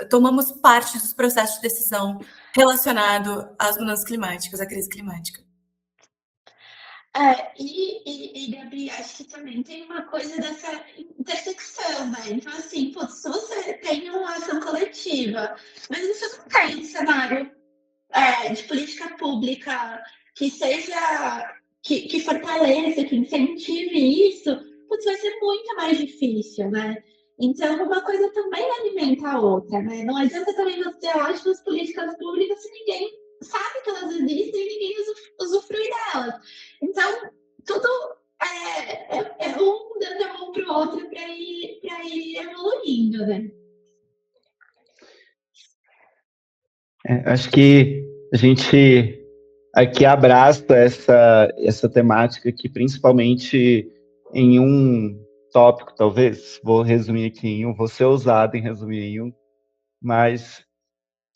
tomamos parte dos processos de decisão relacionado às mudanças climáticas, à crise climática. Gabi, acho que também tem uma coisa dessa intersecção, né? Então, assim, se você tem uma ação coletiva, mas você não tem um cenário de política pública que seja, que fortaleça, que incentive isso, vai ser muito mais difícil, né? Então, uma coisa também alimenta a outra, né? Não adianta também você ter ótimas políticas públicas se ninguém sabe que elas existem e ninguém usufrui delas. Então, tudo é um dando a mão para o outro para ir evoluindo, né? Acho que a gente aqui abraça essa temática que principalmente em um tópico, talvez, vou resumir aqui em um, vou ser ousado em resumir em um, mas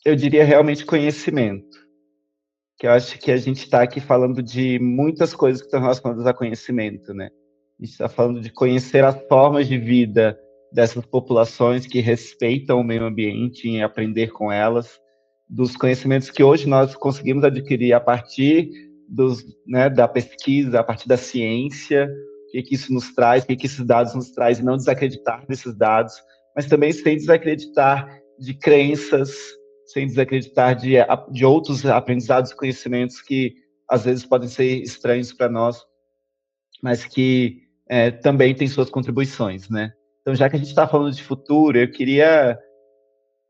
eu diria realmente conhecimento, que eu acho que a gente está aqui falando de muitas coisas que estão relacionadas a conhecimento, né? A gente está falando de conhecer as formas de vida dessas populações que respeitam o meio ambiente e aprender com elas, dos conhecimentos que hoje nós conseguimos adquirir a partir da pesquisa, a partir da ciência, o que isso nos traz, o que esses dados nos trazem, e não desacreditar desses dados, mas também sem desacreditar de crenças, sem desacreditar de outros aprendizados e conhecimentos que às vezes podem ser estranhos para nós, mas que também têm suas contribuições, né? Então, já que a gente está falando de futuro, eu queria,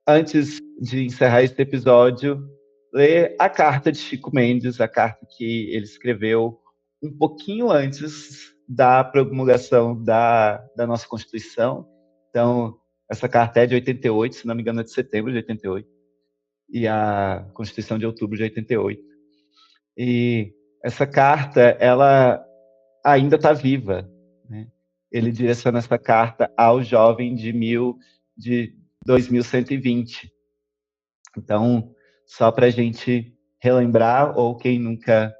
antes de encerrar este episódio, ler a carta de Chico Mendes, a carta que ele escreveu um pouquinho antes da promulgação da nossa Constituição. Então, essa carta é de 88, se não me engano, é de setembro de 88, e a Constituição de outubro de 88. E essa carta, ela ainda está viva, né? Ele direciona essa carta ao jovem de 2120. Então, só para a gente relembrar, ou quem nunca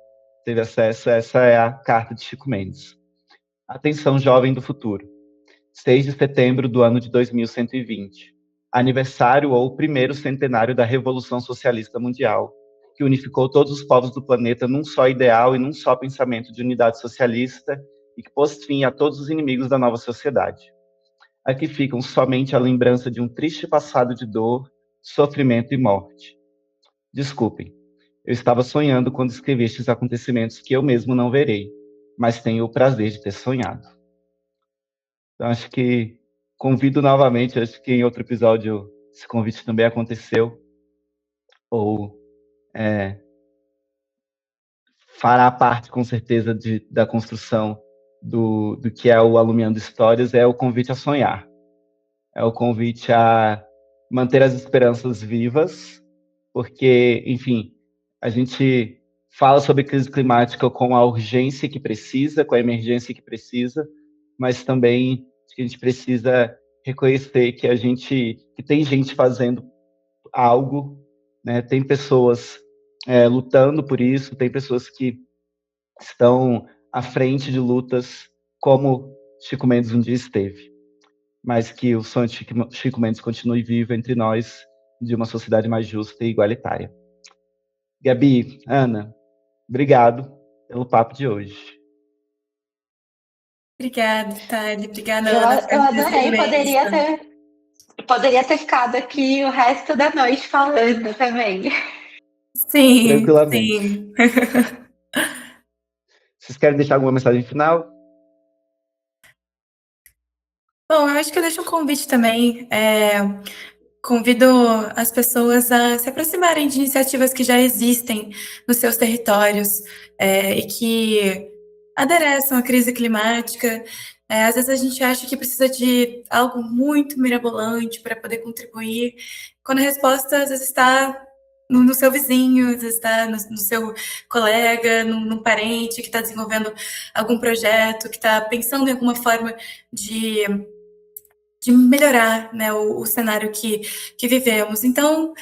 teve acesso, essa é a carta de Chico Mendes. Atenção, jovem do futuro. 6 de setembro do ano de 2120. Aniversário ou primeiro centenário da Revolução Socialista Mundial, que unificou todos os povos do planeta num só ideal e num só pensamento de unidade socialista e que pôs fim a todos os inimigos da nova sociedade. Aqui ficam somente a lembrança de um triste passado de dor, sofrimento e morte. Desculpem, eu estava sonhando quando escrevi estes acontecimentos que eu mesmo não verei, mas tenho o prazer de ter sonhado. Então, acho que convido novamente, acho que em outro episódio esse convite também aconteceu, ou fará parte, com certeza, da construção do que é o Alumiando Histórias, é o convite a sonhar. É o convite a manter as esperanças vivas, porque, enfim, a gente fala sobre crise climática com a urgência que precisa, com a emergência que precisa, mas também a gente precisa reconhecer que tem gente fazendo algo, né? Tem pessoas lutando por isso, tem pessoas que estão à frente de lutas como Chico Mendes um dia esteve, mas que o sonho de Chico Mendes continue vivo entre nós, de uma sociedade mais justa e igualitária. Gabi, Ana, obrigado pelo papo de hoje. Obrigada, Thali. Obrigada, Eu Ana. Foi um prazer adorei, imenso. poderia ter ficado aqui o resto da noite falando também. Sim, Tranquilamente. sim. Vocês querem deixar alguma mensagem final? Bom, eu acho que eu deixo um convite também. Convido as pessoas a se aproximarem de iniciativas que já existem nos seus territórios e que adereçam à crise climática. Às vezes a gente acha que precisa de algo muito mirabolante para poder contribuir, quando a resposta às vezes está no seu vizinho, às vezes está no seu colega, num parente que está desenvolvendo algum projeto, que está pensando em alguma forma de melhorar, né, o cenário que vivemos. Então,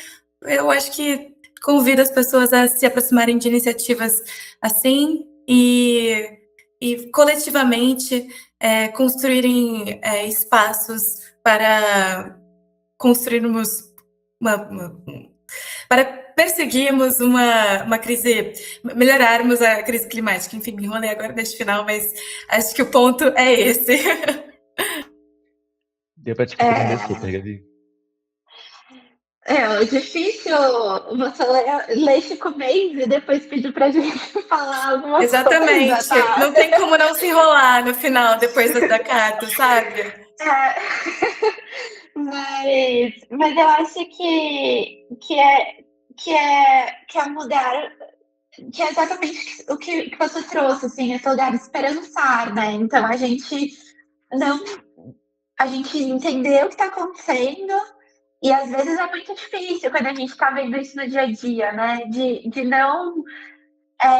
eu acho que convido as pessoas a se aproximarem de iniciativas assim e coletivamente construírem espaços para construirmos para perseguirmos uma crise, melhorarmos a crise climática. Enfim, me enrolei agora neste final, mas acho que o ponto é esse. Deu para te compreender super, Gabi. É difícil você ler Chico Mendes e depois pedir pra gente falar alguma Exatamente. coisa, tá? Não tem como não se enrolar no final, depois da carta, sabe? Mas eu acho que é mudar, que é exatamente o que você trouxe, assim, esse lugar de esperançar, né? Então a gente entender o que está acontecendo, e às vezes é muito difícil quando a gente está vendo isso no dia a dia, né? De não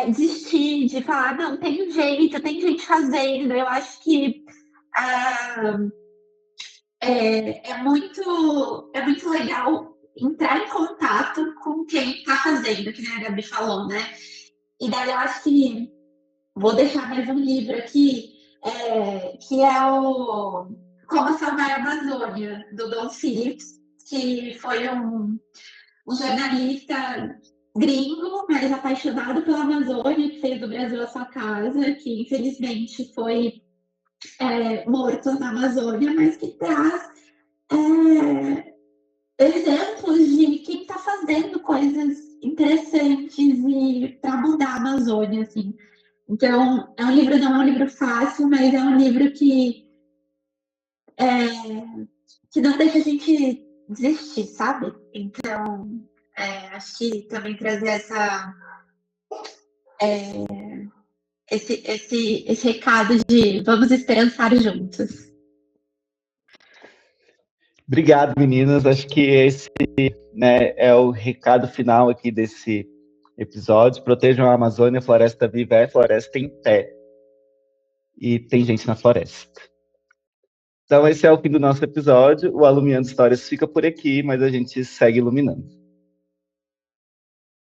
desistir, de falar, não, tem um jeito, tem gente fazendo. Eu acho que é muito legal entrar em contato com quem está fazendo, que a Gabi falou, né? E daí eu acho que vou deixar mais um livro aqui, que é o Como Salvar a Amazônia, do Don Phillips, que foi um jornalista gringo, mas apaixonado pela Amazônia, que fez do Brasil a sua casa, que infelizmente foi morto na Amazônia, mas que traz exemplos de quem está fazendo coisas interessantes e para mudar a Amazônia, assim. Então, não é um livro fácil, mas é um livro que não deixa a gente desistir, sabe? Então, acho que também trazer esse recado de vamos esperançar juntos. Obrigado, meninas. Acho que esse, né, é o recado final aqui desse episódio. Protejam a Amazônia, floresta viva é floresta em pé. e tem gente na floresta. Então esse é o fim do nosso episódio. O Alumiando Histórias fica por aqui, mas a gente segue iluminando.